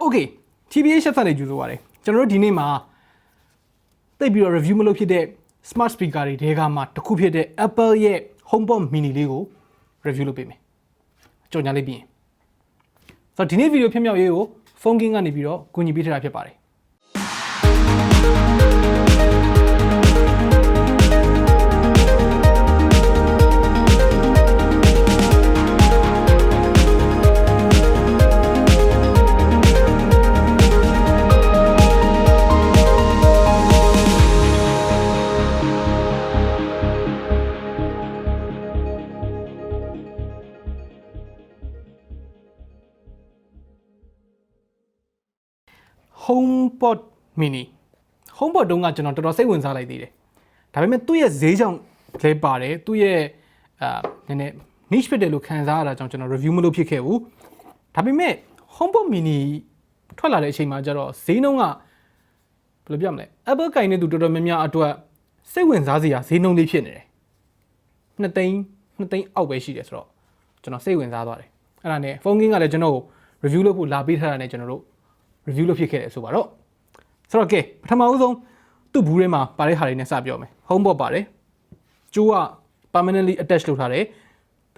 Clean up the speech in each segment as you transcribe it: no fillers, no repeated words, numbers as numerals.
Okay TBH Labs နဲ့ကြိုဆိုပါရစေကျွန်တော်တို့ဒီနေ့မှာသိပြီးတော့ review မလုပ်ဖြစ်တဲ့ smart speaker တွေတဲကမှတစ်ခုဖြစ်တဲ့ Apple ရဲ့ Homepod mini လေးကို review လုပ်ပေးမယ်ကြော်ညာလေးပြီးရင်ဆိုတော့ဒီနေ့ video ဖြစ်မြောက်ရေးကို phone king ကနေပြီးတော့ကူညီပေးထားတာဖြစ်ပါတယ်Homepod mini Homepod တုန်းကကျွန်တော်တော်တော်စိတ်ဝင်စားလိုက်သေးတယ်ဒါပေမဲ့သူ့ရဲ့ဈေးကြောင့်လဲပါတယ်သူ့ရဲ့နည်းနည်း niche ဖြစ်တယ်လို့ခံစားရတာကြောင့်ကျွန်တော် review မလုပ်ဖြစ်ခဲ့ဘူးဒါပေမဲ့ Homepod mini ထွက်လာတဲ့အချိန်မှာကျတော့ဈေးနှုန်းကဘယ်လိုပြောမလဲ Apple ကင်နေသူတော်တော်များများအတွက်စိတ်ဝင်စားစရာဈေးနှုန်းလေးဖြစ်နေတယ်2သိန်းအောက်ပဲရှိတယ်ဆိုတော့ကျွန်တော်စိတ်ဝင်စားသွားတယ်အဲ့ဒါနဲ့ phone king ကလည်းကျွန်တော်ကို review လုပ်ဖို့လာပေးထားတာနဲ့ကျွန်တော်တို့review လုပ်ဖြစ်ခဲ့တယ်ဆိုပါတော့ဆိုတော့ကဲပထမဦးဆုံးသူ့ဘူးထဲမှာပါတဲ့ဟာတွေနဲ့စပြောမယ် Homepod ပါတယ်ကျိုးက permanently attach လုပ်ထားတယ်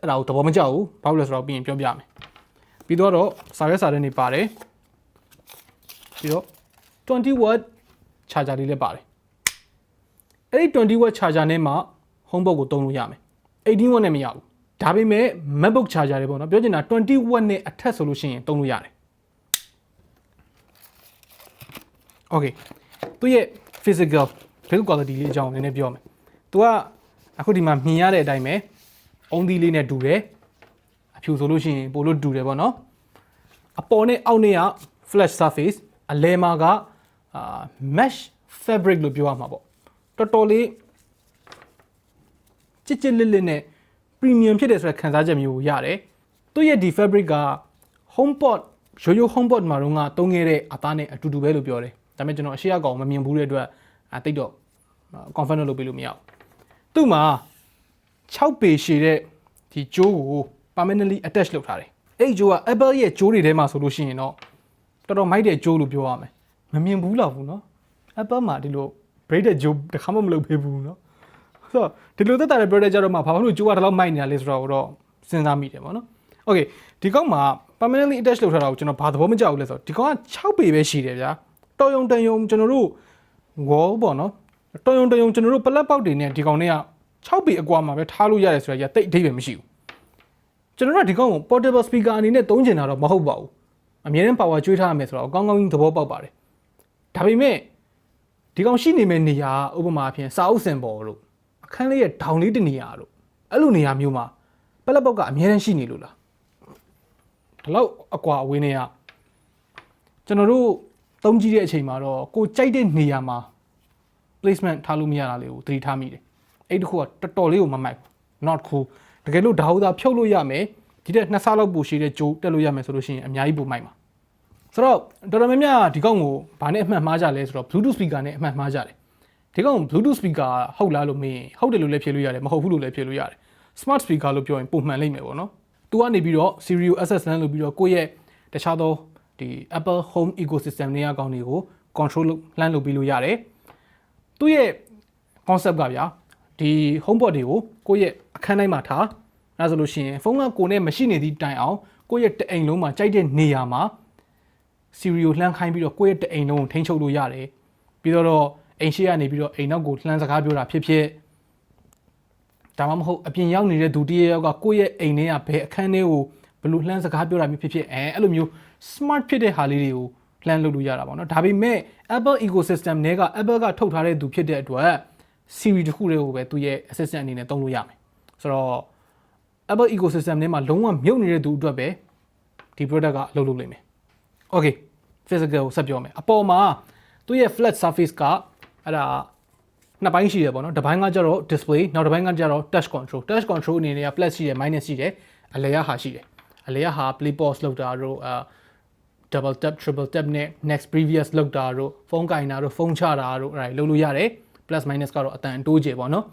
အဲ့ဒါကိုသဘောမကျဘူးဘာလို့လဲဆိုတော့ပြီးရင်ပြောပြမယ်ပြီးတော့စာရွက်စာတမ်းတွေပါတယ်ပြီးတော့20 watt charger လေးလည်းပါတယ်အဲ့ဒီ20 watt charger နဲ့မှ Homepod ကိုသုံးလို့ရမယ်18 watt နဲ့မရဘူးဒါပေမဲ့ MacBook charger တွေပေါ့နော်ပြောချင်တာ20 watt နဲ့အထက်ဆိုလို့ရှိရင်သုံးလို့ရတယ်Okay သူရဲ့ physical build quality လေးအကြောင်းနည်းနည်းပြောမယ်။ तू ကအခုဒီမှာမြင်ရတဲ့အတိုင်းပဲအုံးသီးလေးနဲ့တူတယ်။အဖြူဆိုလို့ရှိရင်ပိုလို့တူတယ်ပေါ့နော်။အပေါ်နဲ့အောက်နဲ့က flat surface အလဲမှာကmesh fabric လို့ပြောရမှာပေါ့။တော်တော်လေးချစ်လစ်နဲ့ premium ဖြစ်တယ်ဆိုတဲ့ခံစားချက်မျိုးရတယ်။သူရဲ့ဒီ fabric က Homepod ရိုး Homepod မှာတော့ငါသုံးခဲ့တဲ့အသားနဲ့အတူတူပဲလို့ပြောတယ်ဒါပေမဲ့ကျွန်တော်အရှိအကောင်မမြင်ဘူးတဲ့အတွက်တိတ်တော့ confirm လုပ်ပေးလို့မရဘူးသူ့မှာ6ပေရှည်တဲ့ဒီကြိုးကို permanently attach လုပ်ထားတယ်အဲ့ဒီကြိုးက Apple ရဲ့ကြိုးတွေထဲမှာဆိုလို့ရှိရင်တော့တော်တော်မိုက်တဲ့ကြိုးလို့ပြောရမယ်မမြင်ဘူးလောက်ဘူးเนาะ Apple မှာဒီလို braided ကြိုးတစ်ခါမှမလုပ်ပေးဘူးเนาะဆိုတော့ဒီလိုသက်သာတဲ့ product ကြတော့မှဘာလို့ကြိုးကဒီလောက်မိုက်နေတာလဲဆိုတော့စဉ်းစားမိတယ်ပေါ့နော် Okay ဒီကောင်မှာ permanently attach လုပ်ထားတာကိုကျွန်တော်ဘာသဘောမကျဘူးလဲဆိုတော့ဒီကောင်က6ပေပဲရှိတယ်ဗျာတော်ယုံကျွန်တော်တို့ wall ပေါ့နော်တော်ယုံကျွန်တော်တို့ပလက်ပေါက်တွေနဲ့ဒီကောင်တွေက6ပေအကွာမှာပဲထားလို့ရတယ်ဆိုတော့တိတ်အဓိပ္ပာယ်မရှိဘူးကျွန်တော်တို့ကဒီကောင်ကို portable speaker အနေနဲ့သုံးချင်တာတော့မဟုတ်ပါဘူးအမြဲတမ်း power ကျွေးထားရမယ်ဆိုတော့အကောင်းကြီးသဘောပေါက်ပါတယ်ဒါပေမဲ့ဒီကောင်ရှိနေမယ့်နေရာဥပမာအဖြစ်စာအုပ်စင်ပေါ်တို့အခန်းလေးရဲ့ဒေါင်လေးတနေရာတို့အဲ့လိုနေရာမျိုးမှာပလက်ပေါက်ကအမြဲတမ်းရှိနေလို့လားဒီလောက်အကွာအဝေးနေရကျွန်တော်တို့သုံးကြည့်တဲ့အချိန်မှာတော့ကိုကြိုက်တဲ့နေရာမှာ placement ထားလို့မရတာလေးကိုသတိထားမိတယ်အဲ့ဒီခုကတော်တော်လေးကိုမမိုက် not cool တကယ်လို့ဒါဟုတ်တာဖြုတ်လို့ရမယ်ဒီတဲ့နှစ်ဆလောက်ပိုရှည်တဲ့ကြိုးတက်လို့ရမယ်ဆိုလို့ရှိရင်အများကြီးပိုမိုက်မှာဆိုတော့တော်တော်များများဒီကောင်ကိုဘာနဲ့အမှတ်မှားကြလဲဆိုတော့ Bluetooth speaker နဲ့အမှတ်မှားကြတယ်ဒီကောင် Bluetooth speaker ဟုတ်လားလို့မေးရင်ဟုတ်တယ်လို့လည်းဖြေလို့ရတယ်မဟုတ်ဘူးလို့လည်းဖြေလို့ရတယ် smart speaker လို့ပြောရင်ပုံမှန်လိမ့်မယ်ပေါ့နော်သူကနေပြီးတော့ serial access လမ်းလို့ပြီးတော့ကိုယ့်ရဲ့တခြားသောဒီ Apple Home ecosystem တွေအကောင်တွေကို control လှမ်းလုပ်ပြီးလို့ရတယ်သူ့ရဲ့ concept ကဗျာဒီ Homepod တွေကိုကိုယ့်ရဲ့အခန်းတိုင်းမှာထားအဲဆိုလို့ရှိရင်ဖုန်းကကိုယ်နဲ့မရှိနေသည့်တိုင်အောင်ကိုယ့်ရဲ့တအိမ်လုံးမှာကြိုက်တဲ့နေရာမှာ serial လှမ်းခိုင်းပြီးတော့ကိုယ့်ရဲ့တအိမ်လုံးကိုထိန်းချုပ်လို့ရတယ်ပြီးတော့အိမ်ရှိကနေပြီးတော့အိမ်နောက်ကိုလှမ်းစကားပြောတာဖြစ်ဖြစ်ဒါမှမဟုတ်အပြင်ရောက်နေတဲ့ဒုတိယယောက်ကကိုယ့်ရဲ့အိမ်ထဲကဘယ်အခန်းထဲကိုဘယ်လိုလှမ်းစကားပြောတာမျိုးဖြစ်ဖြစ်အဲ့လိုမျိုး smart ဖြစ်တဲ့ဟာလေးတွေကိုလှမ်းလုပ်လို့ရတာပေါ့နော်ဒါပေမဲ့ Apple ecosystem တွေက Apple ကထုတ်ထားတဲ့သူဖြစ်တဲ့အတွက် Siri တခုတည်းကိုပဲသူရဲ့ assistant အနေနဲ့သုံးလို့ရမယ်ဆိုတော့ Apple ecosystem ထဲမှာလုံးဝမြုပ်နေတဲ့သူအတွက်ပဲဒီ product ကအလုပ်လုပ်လိမ့်မယ် Okay physical ကိုဆက်ပြောမယ်အပေါ်မှာသူရဲ့ flat surface ကအဲ့ဒါနှစ်ပိုင်းရှိတယ်ပေါ့နော်တစ်ပိုင်းကကျတော့ display နောက်တစ်ပိုင်းကကျတော့ touch control အနေနဲ့က plus ရှိတယ် minus ရှိတယ်အလဲရဟာရှိတယ်အလဲရဟာ play pause လောက်တာတို့double tap triple tap နဲ့ next previous လောက်တာတို့ဖုန်းကင်တာတို့ဖုန်းချတာတို့အဲ့ဒါလုပ်လို့ရတယ် plus minus ကတော့အတန်တိုးကျယ်ပေါ့နော်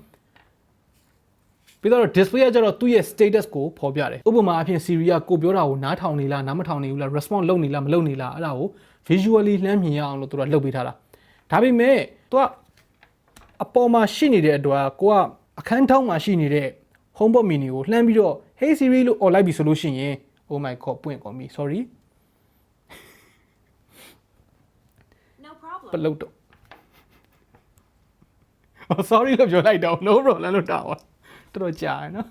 ပြီးတော့ display ကကျတော့သူ့ရဲ့ status ကိုဖော်ပြတယ်ဥပမာအဖြစ် Siri ကကိုပြောတာကိုနားထောင်နေလားနားမထောင်နေဘူးလား response လုပ်နေလားမလုပ်နေလားအဲ့ဒါကို visually လှမ်းမြင်ရအောင်လို့သူကလှုပ်ပေးထားတာဒါပေမဲ့သူကအပေါ်မှာရှိနေတဲ့အတွက်ကိုကအခန်းထောင်းမှာရှိနေတဲ့ Homepod mini ကိုလှမ်းပြီးတော့ Hey Siri လို့ អော်လိုက်ပြီဆိုလို့ရှိရင် Oh my god ပွင့်ကုန်ပြီ sorry No problem ပလုတ်တော့ Oh sorry လို့ပြောလိုက်တော့ no problem လို့တာပါတော်တော်ကြာရနော်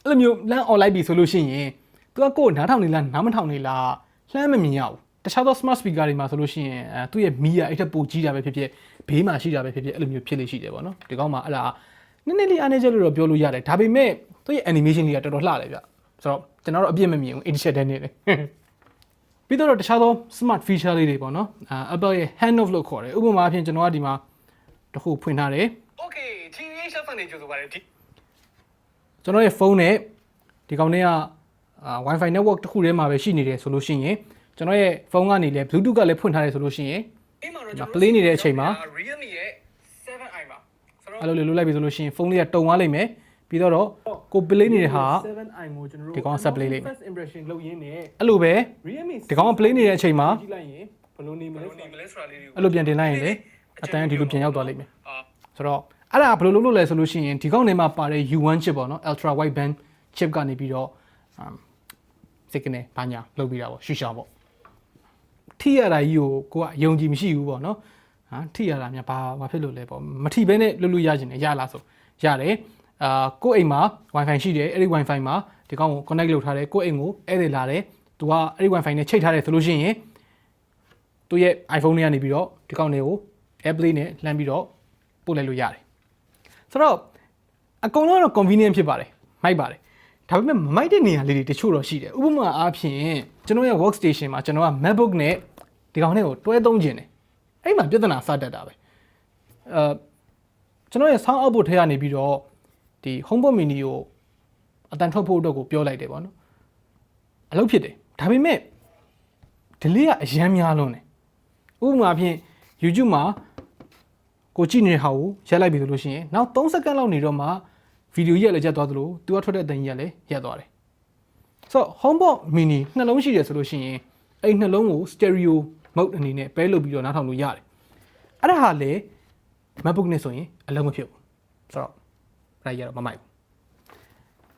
အဲ့လိုမျိုးလမ်း អော်လိုက်ပြီဆိုလို့ရှိရင် तू ကကိုယ်နားထောင်နေလားနားမထောင်နေလားလှမ်းမမြင်ရဘူးတခြားသော smart speaker တွေမှာဆိုလို့ရှိရင်သူ့ရဲ့မီးရအဲ့ထက်ပိုကြီးတာပဲဖြစ်ဖြစ်ဘေးမှာရှိတာပဲဖြစ်ဖြစ်အဲ့လိုမျိုးဖြစ်လို့ရှိတယ်ပေါ့နော်ဒီကောင်မှာအဲ့ဒါနည်းနည်းလေးအားနည်းချက်လို့တော့ပြောလို့ရတယ်ဒါပေမဲ့သူ့ရဲ့ animation လေးကတော်တော်လှတယ်ဗျဆိုတော့ကျွန်တော်တို့အပြည့်မမြင်ဘူး edit တဲ့နေတယ်ပြီးတော့တခြားသော smart feature လေးတွေပေါ့နော်Apple ရဲ့ hand off လို့ခေါ်တယ်ဥပမာအဖြစ်ကျွန်တော်ကဒီမှာတစ်ခုဖွင့်ထားတယ် Okay TBH Labs နေကြိုဆိုပါတယ်ကျွန်တော်ရဲ့ဖုန်းနဲ့ဒီကောင်နဲ့ကWi-Fi network တစ်ခုထဲမှာပဲရှိနေတယ်ဆိုလို့ရှိရင်ကျွန်တော်ရဲ့ဖုန်းကနေလည်း Bluetooth ကလည်းဖွင့်ထားတယ်ဆိုလို့ရှိရင်play နေတဲ့အချိန်မှာ Realme ရဲ့ 7i ပါအဲ့လိုလိုလိုက်ပြီဆိုလို့ရှိရင်ဖုန်းလေးကတုံသွားလိမ့်မယ်ပြီးတော့ကို play နေတဲ့ဟာ 7i ကိုကျွန်တော်တို့ဒီကောင်ဆက် play လိမ့်မယ် first impression လုပ်ရင်းနဲ့အဲ့လိုပဲဒီကောင်က play နေတဲ့အချိန်မှာကြည့်လိုက်ရင်ဘယ်လိုနေမလဲဆိုတာလေးကိုအဲ့လိုပြန်တင်လိုက်ရင်လေအတန်းဒီလိုပြန်ရောက်သွားလိမ့်မယ်ဆိုတော့အဲ့ဒါဘယ်လိုလုပ်လို့လဲဆိုလို့ရှိရင်ဒီကောင်ထဲမှာပါတဲ့ U1 chip ပေါ့နော် ultra wideband chip ကနေပြီးတော့signal ဘာညာလုပ်ပြီးတာပေါ့ရှူရှာပေါ့ထိရတာကြီးကိုကယုံကြည်မရှိဘူးပေါ့နော်ထိရတာများဘာဖြစ်လို့လဲပေါ့မထိဘဲနဲ့လွတ်ရခြင်းနဲ့ရလားဆိုရတယ်ကိုယ့်အိမ်မှာ Wi-Fi ရှိတယ်အဲ့ဒီ Wi-Fi မှာဒီကောင်ကို connect လုပ်ထားတယ်ကိုယ့်အိမ်ကိုဧည့်သည်လာတယ်သူကအဲ့ဒီ Wi-Fi နဲ့ချိတ်ထားတယ်ဆိုလို့ရှိရင်သူရဲ့ iPhone လေးကနေပြီးတော့ဒီကောင်တွေကို AirPlay နဲ့လှမ်းပြီးတော့ပို့လိုက်လို့ရတယ်ဆိုတော့အကုန်လုံးတော့ convenient ဖြစ်ပါတယ်မိုက်ပါတယ်ဒါပေမဲ့မမိုက်တဲ့နေရာလေးတွေတချို့တော့ရှိတယ်ဥပမာအားဖြင့်ကျွန်တော်ရဲ့ workstation မှာကျွန်တော်က MacBook နဲ့ဒီကောင်နဲ့ကိုတွဲသုံးခြင်းတယ်အဲ့မှာပြဿနာစတတ်တာပဲကျွန်တော်ရဲ့ sound output ထဲကနေပြီးတော့ဒီ HomePod mini ကိုအတန်ထွက်ဖို့အတွက်ကိုပြောလိုက်တယ်ပေါ့နော်အလုပ်ဖြစ်တယ်ဒါပေမဲ့ delay ကအရမ်းများလွန်းတယ်ဥပမာအားဖြင့် YouTube မှာကိုကြည့်နေတဲ့ဟာကိုရက်လိုက်ပြီဆိုလို့ရှိရင်နောက်3စက္ကန့်လောက်နေတော့မှဗီဒီယိုကြီးလည်းရက်သွားသလိုသူကထွက်တဲ့အတန်ကြီးကလည်းရက်သွားတယ်ဆိုတော့ HomePod mini နှလုံးရှိတယ်ဆိုလို့ရှိရင်အဲ့နှလုံးကို stereo mode အနေနဲ့ပဲလုပ်ပြီးတော့နားထောင်လို့ရတယ်အဲ့ဒါဟာလေ MacBook နဲ့ဆိုရင်အလုံးမဖြစ်ဘူးဆိုတော့အဲ့ဒါရတော့မမိုက်ဘူး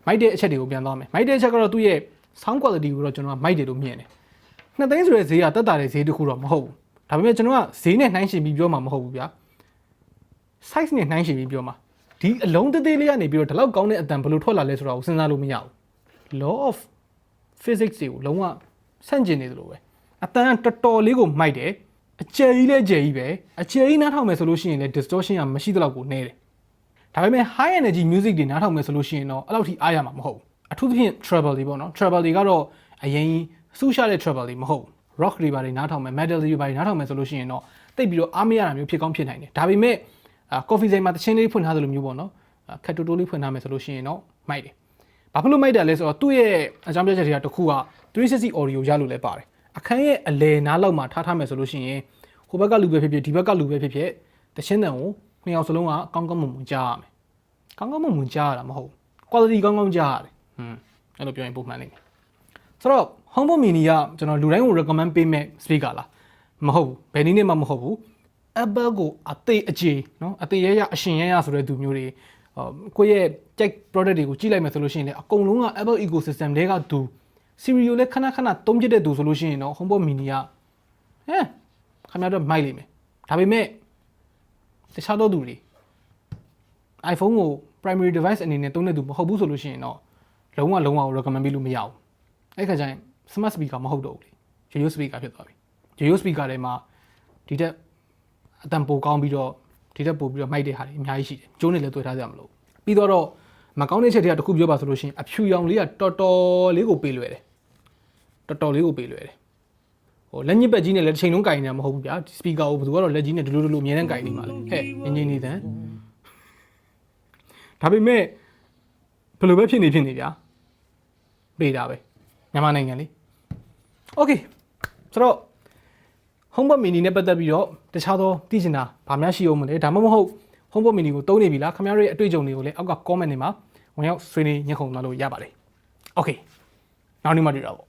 မိုက်တဲ့အချက်တွေကိုပြန်သွားမယ်မိုက်တဲ့အချက်ကတော့သူ့ရဲ့ sound quality ကိုတော့ကျွန်တော်ကမိုက်တယ်လို့မြင်တယ်နှစ်သိန်းဆိုတဲ့ဈေးကတက်တာတဲ့ဈေးတစ်ခုတော့မဟုတ်ဘူးဒါပေမဲ့ကျွန်တော်ကဈေးနဲ့နှိုင်းယှဉ်ပြီးပြောမှာမဟုတ်ဘူးဗျာ size နဲ့နှိုင်းယှဉ်ပြီးပြောမှာဒီအလုံးသေးသေးလေးကနေပြီးတော့ဒီလောက်ကောင်းတဲ့အတန်ဘယ်လိုထွက်လာလဲဆိုတာကိုစဉ်းစားလို့မရဘူး law of physics တွေကိုလုံးဝဆန့်ကျင်နေသလိုပဲအတန်တော်တော်လေးကိုမိုက်တယ်အကျယ်ကြီးလည်းကျယ်ကြီးပဲအကျယ်ကြီးနားထောင်မယ်ဆိုလို့ရှိရင်လည်း distortion ကမရှိသလောက်ကိုနည်းတယ်ဒါပေမဲ့ high energy music တွေနားထောင်မယ်ဆိုလို့ရှိရင်တော့အဲ့လောက်ထိအားရမှာမဟုတ်ဘူးအထူးသဖြင့် treble တွေပေါ့နော် treble တွေကတော့အရင်စူးရှာတဲ့ treble တွေမဟုတ်ဘူး rock တွေပါတွေနားထောင်မယ် metal တွေပါတွေနားထောင်မယ်ဆိုလို့ရှိရင်တော့တိတ်ပြီးတော့အားမရတာမျိုးဖြစ်ကောင်းဖြစ်နိုင်တယ်ဒါပေမဲ့coffee ဆိုင်မှာတချင်းလေးဖွင့်ထားသလိုမျိုးပေါ့နော်ခက်တိုတိုလေးဖွင့်ထားမယ်ဆိုလို့ရှိရင်တော့မိုက်တယ်ဘာဖြစ်လို့မိုက်တယ်လဲဆိုတော့သူ့ရဲ့အကြောင်းပြချက်တွေကတစ်ခုက360 audio ရလို့လည်းပါတယ်အခန်းရဲ့အလယ်နားလောက်မှာထားမယ်ဆိုလို့ရှိရင်ဟိုဘက်ကလူပဲဖြစ်ဖြစ်ဒီဘက်ကလူပဲဖြစ်ဖြစ်တချင်းတန်ကိုနှစ်ယောက်စလုံးကကောင်းကောင်းမွန်မွန်ကြားရမယ်ကောင်းကောင်းမွန်မွန်ကြားရတာမဟုတ်ဘူး quality ကောင်းကောင်းကြားရတယ်အဲ့လိုပြောရင်ပုံမှန်လိမ့်မယ်ဆိုတော့ HomePod mini ကကျွန်တော်လူတိုင်းကို recommend ပေးမဲ့ speaker လားမဟုတ်ဘူးဘယ်နည်းနဲ့မှမဟုတ်ဘူး Apple ကိုအသေးအကျေနော်အသေးရရအရှင်ရရဆိုတဲ့သူမျိုးတွေကိုယ့်ရဲ့ tech product တွေကိုကြည့်လိုက်မယ်ဆိုလို့ရှိရင်လည်းအကုန်လုံးက Apple ecosystem တွေကသူ Siri ကိုလည်းခဏခဏသုံးပြတဲ့သူဆိုလို့ရှိရင်တော့ HomePod mini ကခင်ဗျားတို့မိုက်လိမ့်မယ်ဒါပေမဲ့တခြားသောသူတွေ iPhone ကို primary device အနေနဲ့သုံးတဲ့သူမဟုတ်ဘူးဆိုလို့ရှိရင်တော့လုံးဝ recommend ပေးလို့မရဘူးအဲ့ခါကျရင် smart speaker မဟုတ်တော့ဘူးလေရိုးရိုး speaker ဖြစ်သွားပြီရိုးရိုး speaker တွေမှာဒီတဲ့အတန်ပိုကောင်းပြီးတော့ဒီတက်ပို့ပြီးတော့မိုက်တဲ့ဟာတွေအများကြီးရှိတယ်ကျိုးနဲ့လည်းတွေ့ထားကြမလို့ပြီးတော့မကောင်းတဲ့ချက်တွေကတခုပြောပါဆိုလို့ရှိရင်အဖြူရောင်လေးကတော်တော်လေးကိုပေးလွယ်တယ်တော်တော်လေးကိုပေးလွယ်တယ်ဟိုလက်ညစ်ပတ်ကြီးနဲ့လည်းတစ်ချိန်လုံးကင်နေတာမဟုတ်ဘူးဗျာဒီ speaker ကိုဘယ်သူကတော့လက်ကြီးနဲ့ဒလိုအမြဲတမ်းကင်နေမှာလေဟဲ့ငင်းနေတယ်ဒါပေမဲ့ဘယ်လိုပဲဖြစ်နေဗျာပေးတာပဲမြန်မာနိုင်ငံလေโอเคဆိုတော့HomePod mini နဲ့ပတ်သက်ပြီးတော့တခြားသောသိချင်တာဗာများရှိအောင်မလဲဒါမှမဟုတ် HomePod mini ကိုသုံးနေပြီလားခင်ဗျားတို့ရဲ့အတွေ့အကြုံတွေကိုလည်းအောက်က comment တွေမှာဝင်ရောက်ဆွေးနွေးညှိနှိုင်းသွားလို့ရပါတယ် Okay နောက်နေ့မှတွေ့တာပေါ့